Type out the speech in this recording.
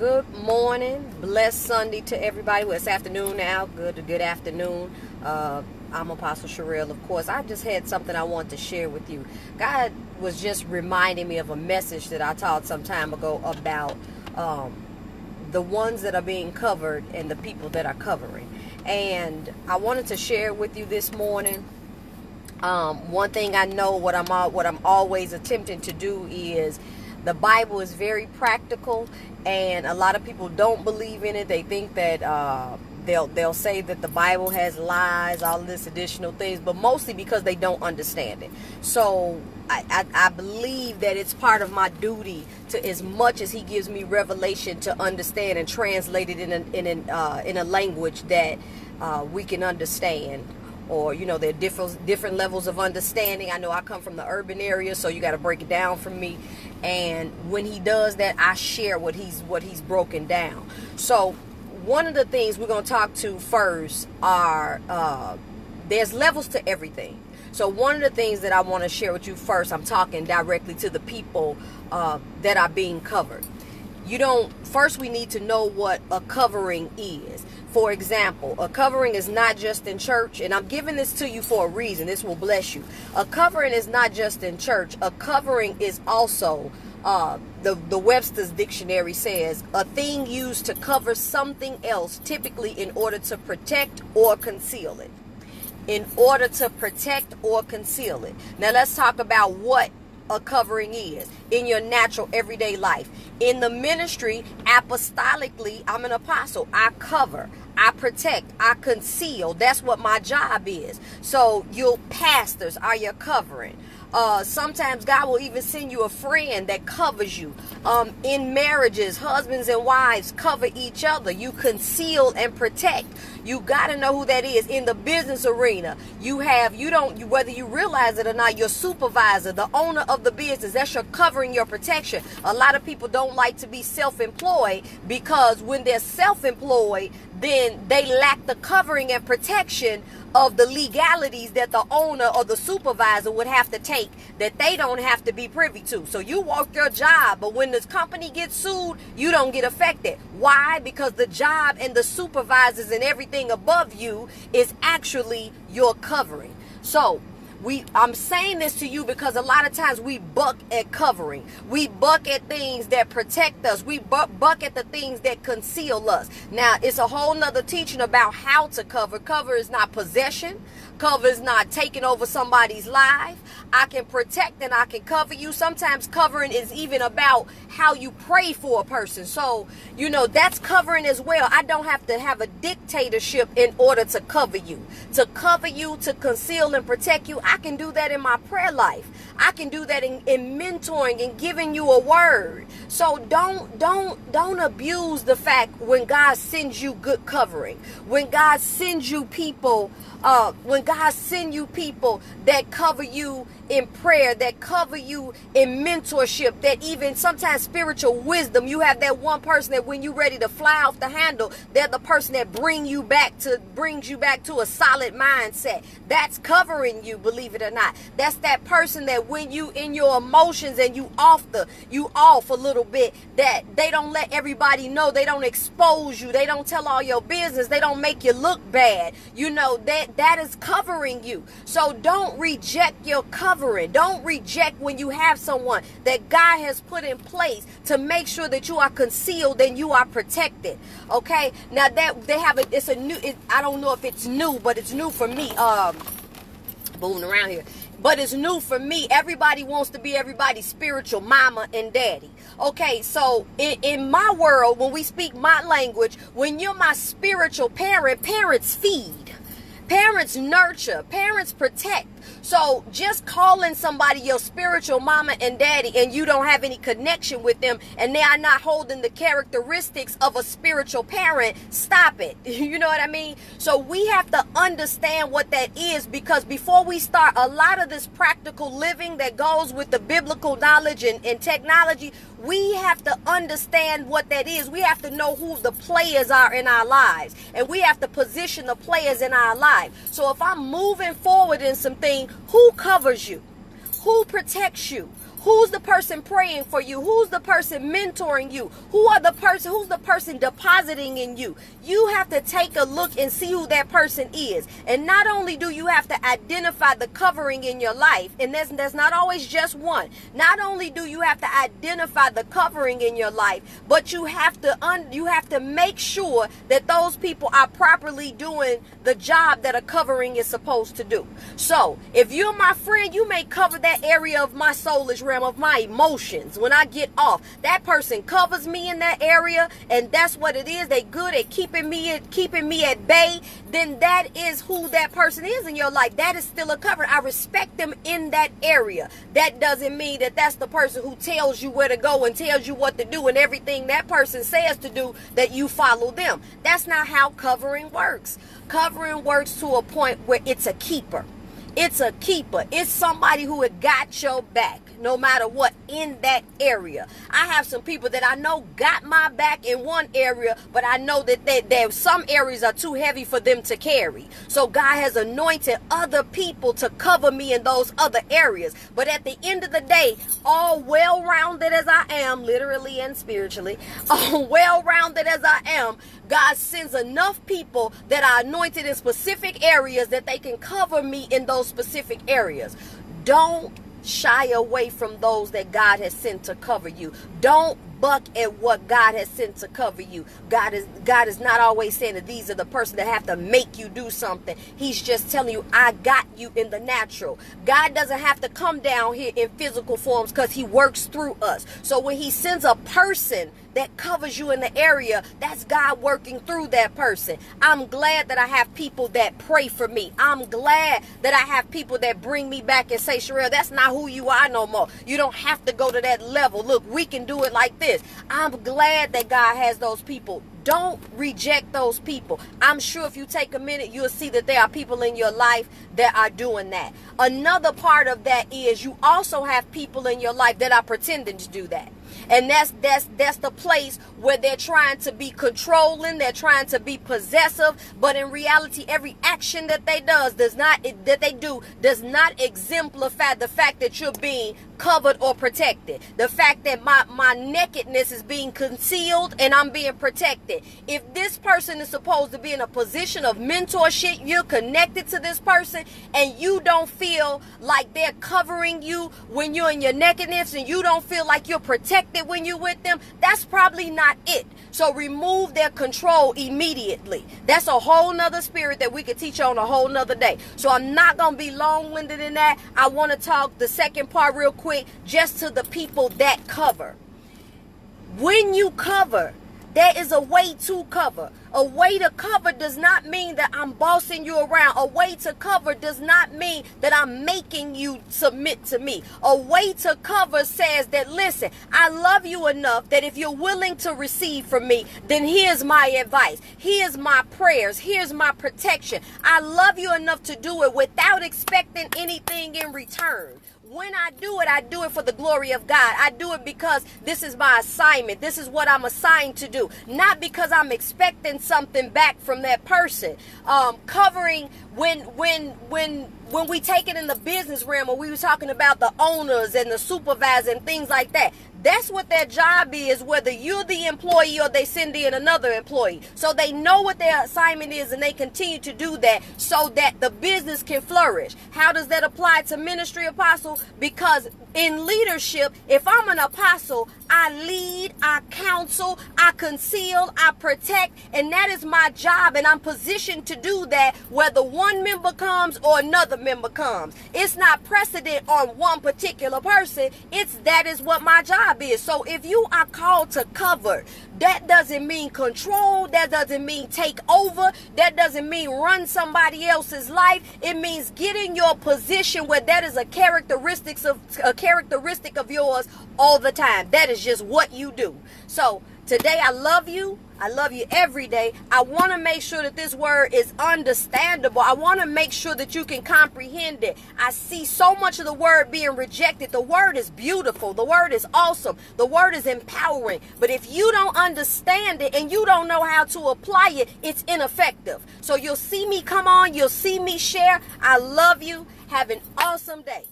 Good morning, blessed Sunday to everybody. Well, it's afternoon now. Good afternoon. I'm Apostle Sherrell, of course. I just had something I want to share with you. God was just reminding me of a message that I taught some time ago about the ones that are being covered and the people that are covering. And I wanted to share with you this morning. One thing I know, what I'm always attempting to do is, the Bible is very practical, and a lot of people don't believe in it. They think that they'll say that the Bible has lies, all this additional things, but mostly because they don't understand it. So I believe that it's part of my duty to, as much as He gives me revelation, to understand and translate it in a language that we can understand. Or, there are different levels of understanding. I know I come from the urban area, so you got to break it down for me. And when He does that, I share what he's broken down. So one of the things we're going to talk to first are, there's levels to everything. So one of the things that I want to share with you first, I'm talking directly to the people that are being covered. First we need to know what a covering is. For example, a covering is not just in church, and I'm giving this to you for a reason. This will bless you. A covering is not just in church. A covering is also, the Webster's dictionary says, a thing used to cover something else, typically in order to protect or conceal it. In order to protect or conceal it. Now let's talk about what a covering is in your natural everyday life. In the ministry, apostolically, I'm an apostle. I cover, I protect, I conceal. That's what my job is. So your pastors are your covering. Sometimes God will even send you a friend that covers you. In marriages, husbands and wives cover each other. You conceal and protect. You got to know who that is. In the business arena, whether you realize it or not, your supervisor, the owner of the business, that's your covering, your protection. A lot of people don't like to be self-employed, because when they're self-employed, then they lack the covering and protection of the legalities that the owner or the supervisor would have to take, that they don't have to be privy to. So you work your job, but when this company gets sued, you don't get affected. Why? Because the job and the supervisors and everything above you is actually your covering. So I'm saying this to you because a lot of times we buck at covering. We buck at things that protect us. We buck at the things that conceal us. Now, it's a whole nother teaching about how to cover. Cover is not possession. Cover is not taking over somebody's life. I can protect and I can cover you. Sometimes covering is even about how you pray for a person. So, that's covering as well. I don't have to have a dictatorship in order to cover you. To cover you, to conceal and protect you, I can do that in my prayer life. I can do that in mentoring and giving you a word. So don't abuse the fact when God sends you good covering. When God sends you people, that cover you in prayer, that cover you in mentorship, that even sometimes spiritual wisdom. You have that one person that when you're ready to fly off the handle, they're the person that brings you back to a solid mindset. That's covering you, believe it or not. That's that person that when you in your emotions and you off a little bit, that they don't let everybody know, they don't expose you, they don't tell all your business, they don't make you look bad. That is covering you. So don't reject your covering. Don't reject when you have someone that God has put in place to make sure that you are concealed and you are protected. Okay? Now that they have I don't know if it's new, but it's new for me. Moving around here. But it's new for me. Everybody wants to be everybody's spiritual mama and daddy. Okay, so in my world, when we speak my language, when you're my spiritual parent, parents feed. Parents nurture, parents protect. So just calling somebody your spiritual mama and daddy and you don't have any connection with them and they are not holding the characteristics of a spiritual parent, stop it. You know what I mean? So we have to understand what that is, because before we start a lot of this practical living that goes with the biblical knowledge and technology, we have to understand what that is. We have to know who the players are in our lives, and we have to position the players in our life. So if I'm moving forward in something, who covers you? Who protects you? Who's the person praying for you? Who's the person mentoring you? Who's the person depositing in you? You have to take a look and see who that person is. And not only do you have to identify the covering in your life, and there's not always just one. Not only do you have to identify the covering in your life, but you have to make sure that those people are properly doing the job that a covering is supposed to do. So if you're my friend, you may cover that area of my soulish realm, of my emotions. When I get off, that person covers me in that area, and that's what it is. They good at keeping me at bay. Then that is who that person is in your life. That is still a covering. I respect them in that area. That doesn't mean that that's the person who tells you where to go and tells you what to do, and everything that person says to do, that you follow them. That's not how covering works. Covering works to a point where it's a keeper. It's a keeper. It's somebody who had got your back no matter what in that area. I have some people that I know got my back in one area, but I know that some areas are too heavy for them to carry. So God has anointed other people to cover me in those other areas. But at the end of the day, all well-rounded as I am, literally and spiritually, all well-rounded as I am, God sends enough people that are anointed in specific areas that they can cover me in those specific areas. Don't shy away from those that God has sent to cover you. Don't buck at what God has sent to cover you. God is not always saying that these are the person that have to make you do something. He's just telling you, I got you in the natural. God doesn't have to come down here in physical forms because he works through us. So when he sends a person that covers you in the area, that's God working through that person. I'm glad that I have people that pray for me. I'm glad that I have people that bring me back and say, Sherrell, that's not who you are no more. You don't have to go to that level. Look, we can do it like this. I'm glad that God has those people. Don't reject those people. I'm sure if you take a minute, you'll see that there are people in your life that are doing that. Another part of that is you also have people in your life that are pretending to do that. And that's the place where they're trying to be controlling, they're trying to be possessive, but in reality, every action that they do does not exemplify the fact that you're being covered or protected. The fact that my nakedness is being concealed and I'm being protected. If this person is supposed to be in a position of mentorship, you're connected to this person and you don't feel like they're covering you when you're in your nakedness, and you don't feel like you're protected when you're with them, that's probably not it. So remove their control immediately. That's a whole nother spirit that we could teach on a whole nother day. So I'm not going to be long-winded in that. I want to talk the second part real quick, just to the people that cover. When you cover, there is a way to cover. A way to cover does not mean that I'm bossing you around. A way to cover does not mean that I'm making you submit to me. A way to cover says that, listen, I love you enough that if you're willing to receive from me, then here's my advice. Here's my prayers. Here's my protection. I love you enough to do it without expecting anything in return. When I do it for the glory of God. I do it because this is my assignment. This is what I'm assigned to do. Not because I'm expecting something back from that person. Covering when we take it in the business realm, or we were talking about the owners and the supervisors and things like that. That's what their job is, whether you're the employee or they send in another employee. So they know what their assignment is, and they continue to do that so that the business can flourish. How does that apply to ministry, apostle? Because in leadership, if I'm an apostle, I lead, I counsel, I conceal, I protect, and that is my job, and I'm positioned to do that whether one member comes or another member comes. It's not precedent on one particular person. That is what my job is. So if you are called to cover, that doesn't mean control, that doesn't mean take over, that doesn't mean run somebody else's life. It means get in your position where that is a characteristic of yours all the time. That is just what you do. So today, I love you. I love you every day. I want to make sure that this word is understandable. I want to make sure that you can comprehend it. I see so much of the word being rejected. The word is beautiful. The word is awesome. The word is empowering. But if you don't understand it and you don't know how to apply it, it's ineffective. So you'll see me come on. You'll see me share. I love you. Have an awesome day.